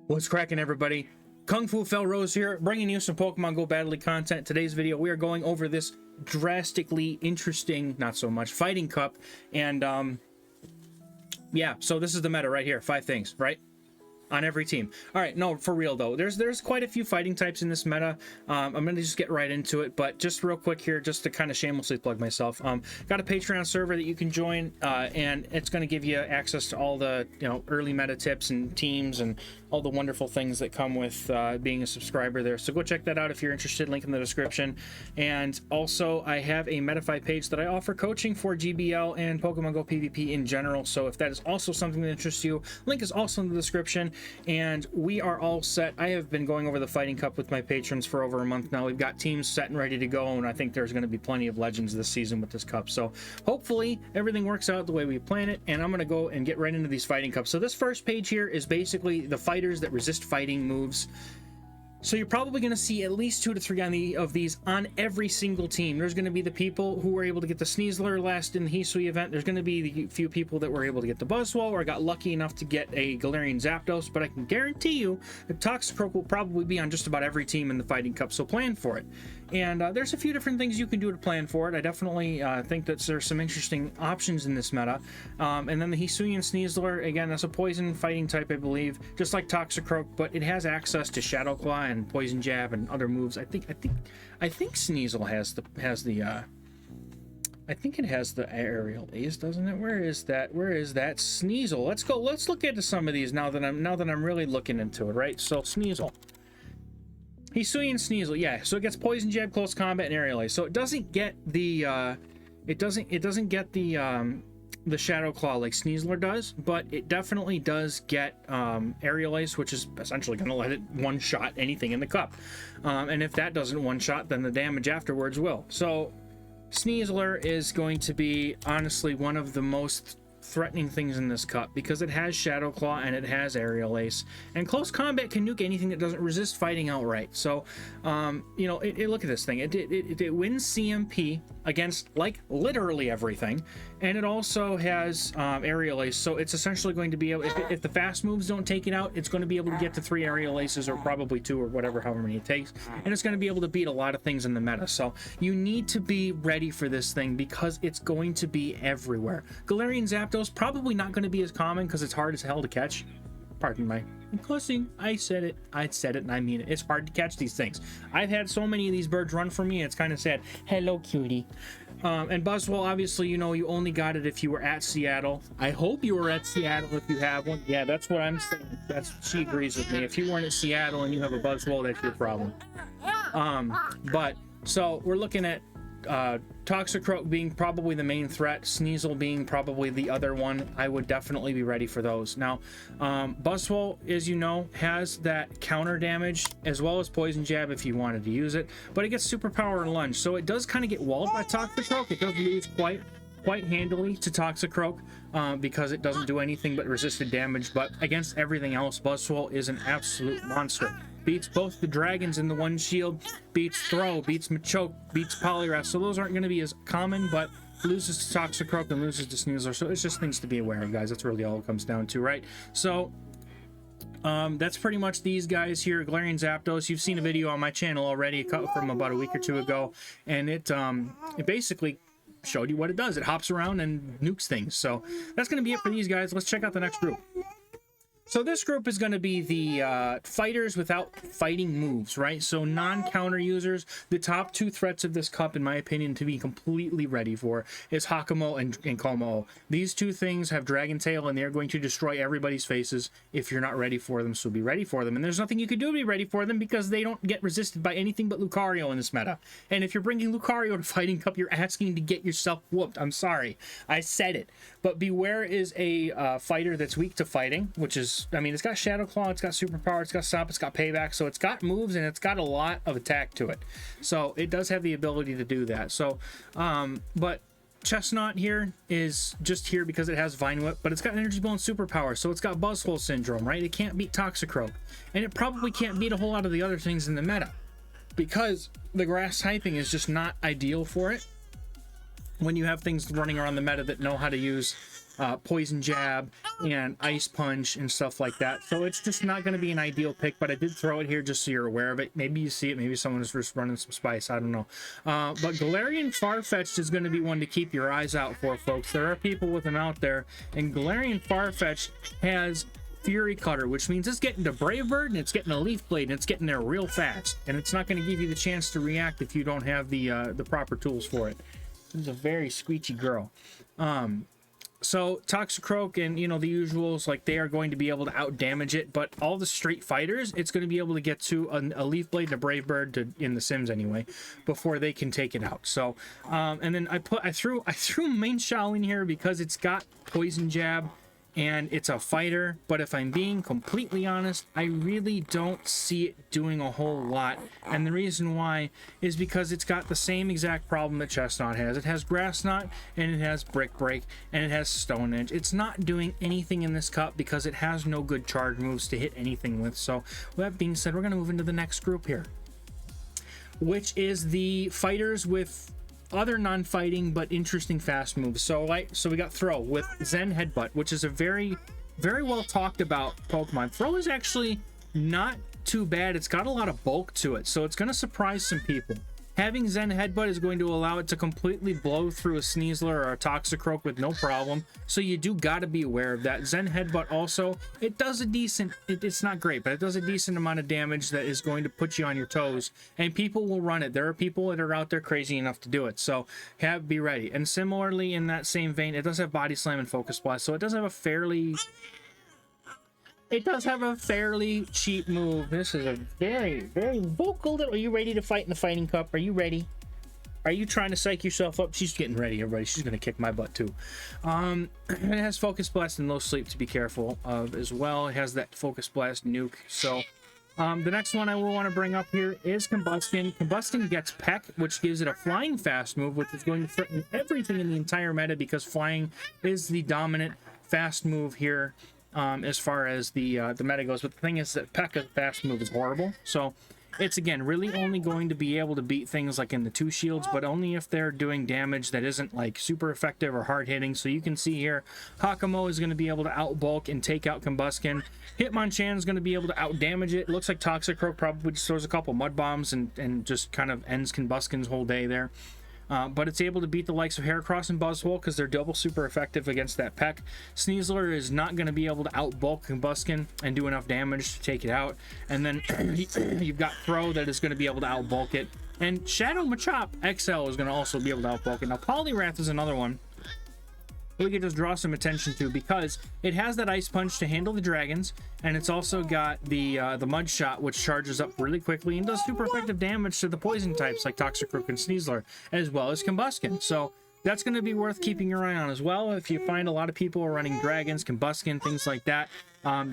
What's cracking, everybody? Kung Fu Fell Rose here, bringing you some Pokemon Go Battle League content. Today's video, we are going over this drastically interesting, not so much, fighting cup. And, yeah, so this is the meta right here. 5 things, right? On every team. All right, no, for real though, there's quite a few fighting types in this meta. I'm gonna just get right into it, but just real quick here, just to kind of shamelessly plug myself, got a Patreon server that you can join, and it's going to give you access to all the early meta tips and teams and all the wonderful things that come with being a subscriber there. So go check that out if you're interested. Link in the description. And also, I have a Metafy page that I offer coaching for GBL and Pokemon Go PvP in general. So if that is also something that interests you, link is also in the description. And we are all set. I have been going over the Fighting Cup with my patrons for over a month now. We've got teams set and ready to go, and I think there's going to be plenty of legends this season with this cup. So hopefully everything works out the way we plan it, and I'm going to go and get right into these Fighting Cups. So this first page here is basically the fighters that resist fighting moves. So you're probably going to see at least 2 to 3 of these on every single team. There's going to be the people who were able to get the Sneasler last in the Hisui event. There's going to be the few people that were able to get the Buzzwole or got lucky enough to get a Galarian Zapdos, but I can guarantee you that Toxicroak will probably be on just about every team in the Fighting Cup, so plan for it. And there's a few different things you can do to plan for it. I definitely think that there's some interesting options in this meta. And then the Hisuian Sneasler, again, that's a poison fighting type, I believe, just like Toxicroak, but it has access to Shadow Claw and Poison Jab and other moves. I think Sneasel has the I think it has the Aerial Ace, doesn't it? Where is that Sneasel? Let's look into some of these now that I'm really looking into it, right? So Sneasel. Hisuian Sneasel, yeah. So it gets Poison Jab, Close Combat, and Aerial Ace. So it doesn't get the it doesn't get the Shadow Claw like Sneasler does, but it definitely does get Aerial Ace, which is essentially going to let it one-shot anything in the cup. And if that doesn't one-shot, then the damage afterwards will. So Sneasler is going to be honestly one of the most threatening things in this cup because it has Shadow Claw and it has Aerial Ace, and Close Combat can nuke anything that doesn't resist fighting outright. So look at this thing, it wins CMP against like literally everything, and it also has Aerial Ace, so it's essentially going to be able, if the fast moves don't take it out, it's going to be able to get to 3 Aerial Aces, or probably 2, or whatever, however many it takes, and it's going to be able to beat a lot of things in the meta. So you need to be ready for this thing because it's going to be everywhere. Galarian Zapdos probably not going to be as common because it's hard as hell to catch. Pardon my cussing. I said it and I mean it. It's hard to catch these things. I've had so many of these birds run from me, it's kind of sad. Hello, cutie. And Buzzwole, obviously, you only got it if you were at Seattle. I hope you were at Seattle if you have one. Yeah, that's what I'm saying. She agrees with me. If you weren't at Seattle and you have a Buzzwole, that's your problem. But so we're looking at Toxicroak being probably the main threat, Sneasel being probably the other one. I would definitely be ready for those. Now, Buzzwole, as you know, has that counter damage as well as Poison Jab if you wanted to use it, but it gets Superpower and Lunge, so it does kind of get walled by Toxicroak. It does lose quite handily to Toxicroak because it doesn't do anything but resisted damage, but against everything else, Buzzwole is an absolute monster. Beats both the dragons in the one shield, beats Throw, beats Machoke, beats Poliwrath, so those aren't going to be as common, but loses to Toxicroak and loses to Sneasler, so it's just things to be aware of, guys. That's really all it comes down to, right? So that's pretty much these guys here. Galarian Zapdos, you've seen a video on my channel already from about a week or 2 ago, and it basically showed you what it does. It hops around and nukes things. So that's going to be it for these guys. Let's check out the next group. So this group is going to be the fighters without fighting moves, right? So non-counter users. The top 2 threats of this cup, in my opinion, to be completely ready for is Hakamo and Como. These 2 things have Dragon Tail, and they're going to destroy everybody's faces if you're not ready for them, so be ready for them. And there's nothing you can do to be ready for them because they don't get resisted by anything but Lucario in this meta. And if you're bringing Lucario to Fighting Cup, you're asking to get yourself whooped. I'm sorry. I said it. But Beware is a fighter that's weak to fighting, which is, I mean, it's got Shadow Claw, it's got Superpower, it's got Stomp, it's got Payback, so it's got moves and it's got a lot of attack to it. So it does have the ability to do that. So, but Chestnut here is just here because it has Vine Whip, but it's got Energy Ball and Superpower, so it's got Buzzwole Syndrome, right? It can't beat Toxicroak, and it probably can't beat a whole lot of the other things in the meta because the grass typing is just not ideal for it when you have things running around the meta that know how to use Poison Jab and Ice Punch and stuff like that. So it's just not going to be an ideal pick, but I did throw it here just so you're aware of it. Maybe you see it, maybe someone's just running some spice, I don't know. But Galarian Farfetch'd is going to be one to keep your eyes out for, folks. There are people with them out there, and Galarian Farfetch'd has Fury Cutter, which means it's getting to Brave Bird and it's getting a Leaf Blade and it's getting there real fast, and it's not going to give you the chance to react if you don't have the proper tools for it. This is a very squeaky girl. So Toxicroak and, you know, the usuals, like, they are going to be able to out damage it, but all the straight fighters, it's going to be able to get to a Leaf Blade and a Brave Bird in the Sims anyway, before they can take it out. So and then I threw main Shaolin here because it's got Poison Jab and it's a fighter, but if I'm being completely honest, I really don't see it doing a whole lot. And the reason why is because it's got the same exact problem that Chestnut has. It has Grass Knot, and it has Brick Break, and it has Stone Edge. It's not doing anything in this cup because it has no good charge moves to hit anything with. So with that being said, we're going to move into the next group here, which is the fighters with other non-fighting but interesting fast moves. So we got Throw with Zen Headbutt, which is a very well talked about Pokemon. Throw is actually not too bad. It's got a lot of bulk to it, so it's going to surprise some people. Having Zen Headbutt is going to allow it to completely blow through a Sneasler or a Toxicroak with no problem, so you do got to be aware of that. Zen Headbutt also, it does a decent, it's not great, but it does a decent amount of damage that is going to put you on your toes, and people will run it. There are people that are out there crazy enough to do it, so be ready. And similarly, in that same vein, it does have Body Slam and Focus Blast, so it does have a fairly cheap move. This is a very vocal little... Are you ready to fight in the Fighting Cup? Are you ready? Are you trying to psych yourself up? She's getting ready, everybody. She's gonna kick my butt too. It has Focus Blast and Low Sleep to be careful of as well. It has that Focus Blast nuke. So the next one I will want to bring up here is Combustion. Combustion gets Peck, which gives it a flying fast move, which is going to threaten everything in the entire meta because flying is the dominant fast move here. As far as the meta goes, but the thing is that P.E.K.K.'s fast move is horrible, so it's again really only going to be able to beat things like in the 2 shields, but only if they're doing damage that isn't like super effective or hard hitting. So you can see here Hakamo is going to be able to outbulk and take out Combustion. Hitmonchan is going to be able to out damage it. Looks like Toxicroak probably just throws a couple mud bombs and just kind of ends Combustion's whole day there. But it's able to beat the likes of Heracross and Buzzwole because they're double super effective against that Peck. Sneasler is not going to be able to outbulk Combustion and do enough damage to take it out. And then you've got Throw that is going to be able to outbulk it. And Shadow Machop XL is going to also be able to outbulk it. Now Poliwrath is another one we could just draw some attention to because it has that Ice Punch to handle the dragons, and it's also got the Mud Shot, which charges up really quickly and does super effective damage to the poison types like Toxicroak and Sneasler, as well as Combustion. So that's going to be worth keeping your eye on as well. If you find a lot of people are running dragons, Combustion, things like that,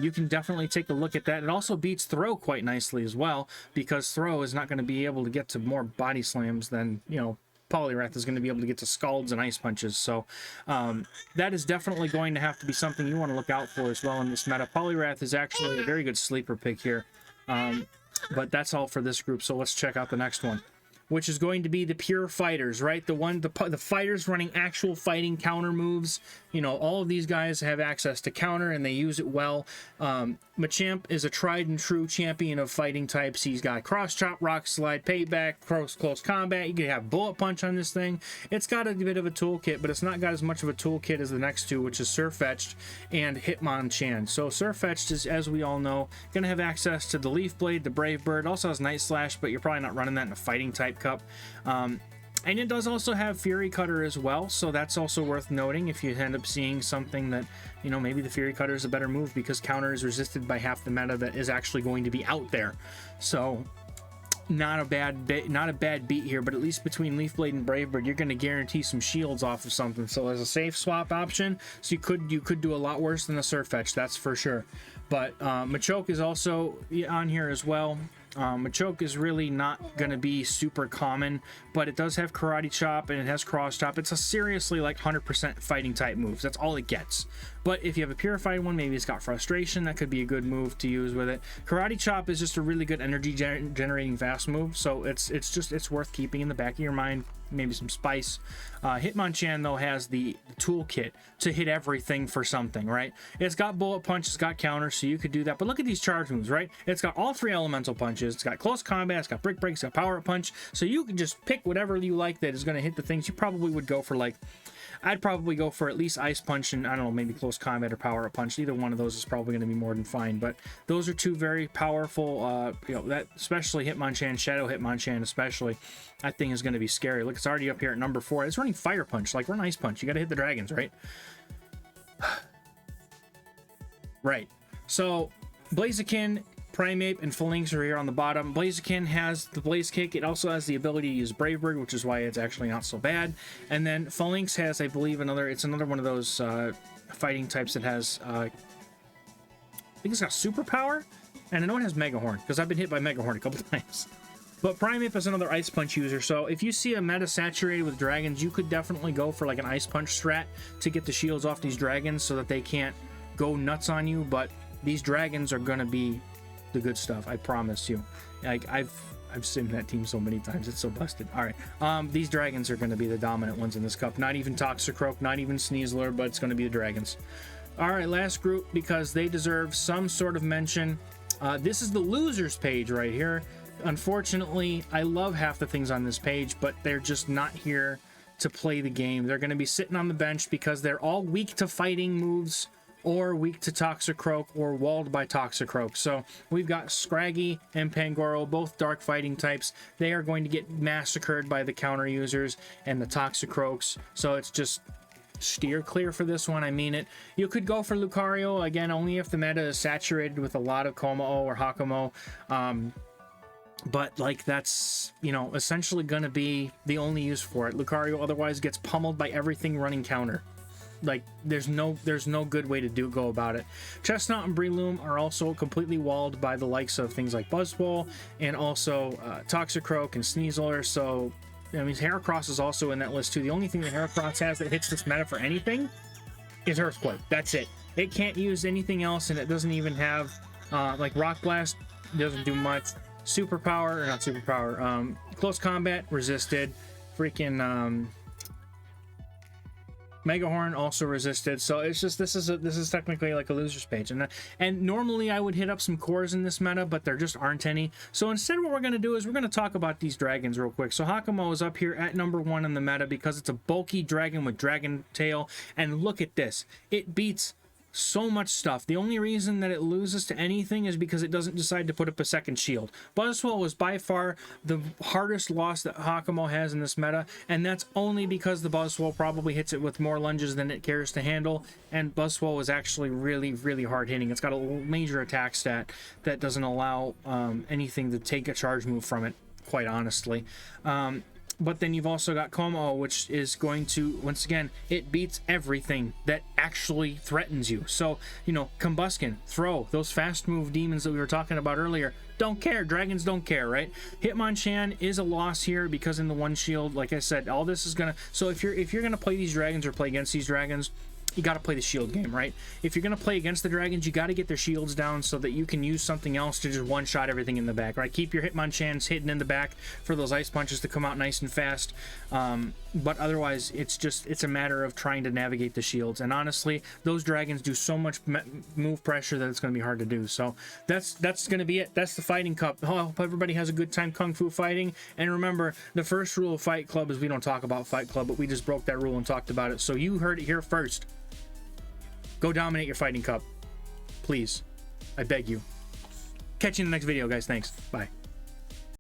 you can definitely take a look at that. It also beats Throw quite nicely as well, because Throw is not going to be able to get to more body slams than, you know, Poliwrath is going to be able to get to Scalds and Ice Punches. So that is definitely going to have to be something you want to look out for as well in this meta. Poliwrath is actually a very good sleeper pick here. But that's all for this group, so let's check out the next one, which is going to be the pure fighters, right? The fighters running actual fighting counter moves. You know, all of these guys have access to counter and they use it well. Machamp is a tried and true champion of fighting types. He's got Cross Chop, Rock Slide, Payback, close combat. You can have Bullet Punch on this thing. It's got a bit of a toolkit, but it's not got as much of a toolkit as the next two, which is Surfetched and Hitmonchan. So Surfetched is, as we all know, going to have access to the Leaf Blade, the Brave Bird. Also has Night Slash, but you're probably not running that in a fighting type cup. And it does also have Fury Cutter as well, so that's also worth noting if you end up seeing something that, you know, maybe the Fury Cutter is a better move because counter is resisted by half the meta that is actually going to be out there. So not a bad beat here, but at least between Leaf Blade and Brave Bird, you're going to guarantee some shields off of something. So as a safe swap option, so you could do a lot worse than a Surfetch, that's for sure. But Machoke is also on here as well. Machoke is really not going to be super common, but it does have Karate Chop and it has Cross Chop. It's a seriously like 100% fighting type moves. That's all it gets. But if you have a purified one, maybe it's got frustration, that could be a good move to use with it. Karate Chop is just a really good energy generating fast move, so it's worth keeping in the back of your mind. Maybe some spice. Hitmonchan though has the toolkit to hit everything for something, right? It's got bullet punch, it's got counter, so you could do that. But look at these charge moves, right? It's got all 3 elemental punches, it's got close combat, it's got brick break, it's got power up punch, so you can just pick whatever you like that is going to hit the things. You probably would go for, like, I'd probably go for at least Ice Punch and, I don't know, maybe Close Combat or Power Up Punch. Either one of those is probably going to be more than fine. But those are 2 very powerful, that especially Hitmonchan, Shadow Hitmonchan especially, that thing is going to be scary. Look, it's already up here at number 4. It's running Fire Punch. Like, run Ice Punch. You got to hit the dragons, right? Right. So, Blaziken, Primeape, and Phalanx are here on the bottom. Blaziken has the Blaze Kick. It also has the ability to use Brave Bird, which is why it's actually not so bad. And then Phalanx has, I believe, another one of those fighting types that has, I think it's got Superpower, and I know it has Mega Horn, because I've been hit by Mega Horn a couple times. But Primeape is another Ice Punch user, so if you see a meta saturated with dragons, you could definitely go for like an Ice Punch strat to get the shields off these dragons so that they can't go nuts on you. But these dragons are going to be the good stuff, I promise you. Like, I've simmed that team so many times, it's so busted. All right, these dragons are going to be the dominant ones in this cup. Not even Toxicroak, not even Sneasler, but it's going to be the dragons. All right, last group, because they deserve some sort of mention. This is the losers page right here. Unfortunately, I love half the things on this page, but they're just not here to play the game. They're going to be sitting on the bench because they're all weak to fighting moves, or weak to Toxicroak, or walled by Toxicroak. So we've got Scraggy and Pangoro, both dark fighting types. They are going to get massacred by the counter users and the Toxicroaks. So it's just steer clear for this one. I mean it. You could go for Lucario, again, only if the meta is saturated with a lot of Kommo or Hakumo. But, like, that's, you know, essentially going to be the only use for it. Lucario otherwise gets pummeled by everything running counter. Like, there's no good way to go about it. Chestnut and Breloom are also completely walled by the likes of things like Buzzwole and also Toxicroak and Sneasler. So, I mean, Heracross is also in that list too. The only thing that Heracross has that hits this meta for anything is Earthquake. That's it. It can't use anything else, and it doesn't even have like Rock Blast. Doesn't do much. Superpower, or not Superpower. Close Combat resisted. Freaking Mega Horn also resisted. So it's just, this is technically like a loser's page, and normally I would hit up some cores in this meta, but there just aren't any. So instead, what we're going to do is we're going to talk about these dragons real quick. So Hakumo is up here at number 1 in the meta because it's a bulky dragon with dragon tail, and look at this, it beats so much stuff. The only reason that it loses to anything is because it doesn't decide to put up a second shield. Buzzwole was by far the hardest loss that Hakumo has in this meta, and that's only because the Buzzwole probably hits it with more lunges than it cares to handle, and Buzzwole is actually really, really hard hitting. It's got a major attack stat that doesn't allow anything to take a charge move from it, quite honestly. But then you've also got Kommo, which is going to, once again, it beats everything that actually threatens you. So, you know, Combusken, Throw, those fast move demons that we were talking about earlier, don't care. Dragons don't care, right? Hitmonchan is a loss here because in the one shield, like I said, all this is gonna, so if you're gonna play these dragons or play against these dragons, you got to play the shield game, right? If you're going to play against the dragons, you got to get their shields down so that you can use something else to just one-shot everything in the back, right? Keep your Hitmonchans hidden in the back for those ice punches to come out nice and fast. But otherwise, it's a matter of trying to navigate the shields. And honestly, those dragons do so much move pressure that it's going to be hard to do. So that's going to be it. That's the Fighting Cup. I hope everybody has a good time Kung Fu fighting. And remember, the first rule of Fight Club is we don't talk about Fight Club, but we just broke that rule and talked about it. So you heard it here first. Go dominate your Fighting Cup. Please. I beg you. Catch you in the next video, guys. Thanks. Bye.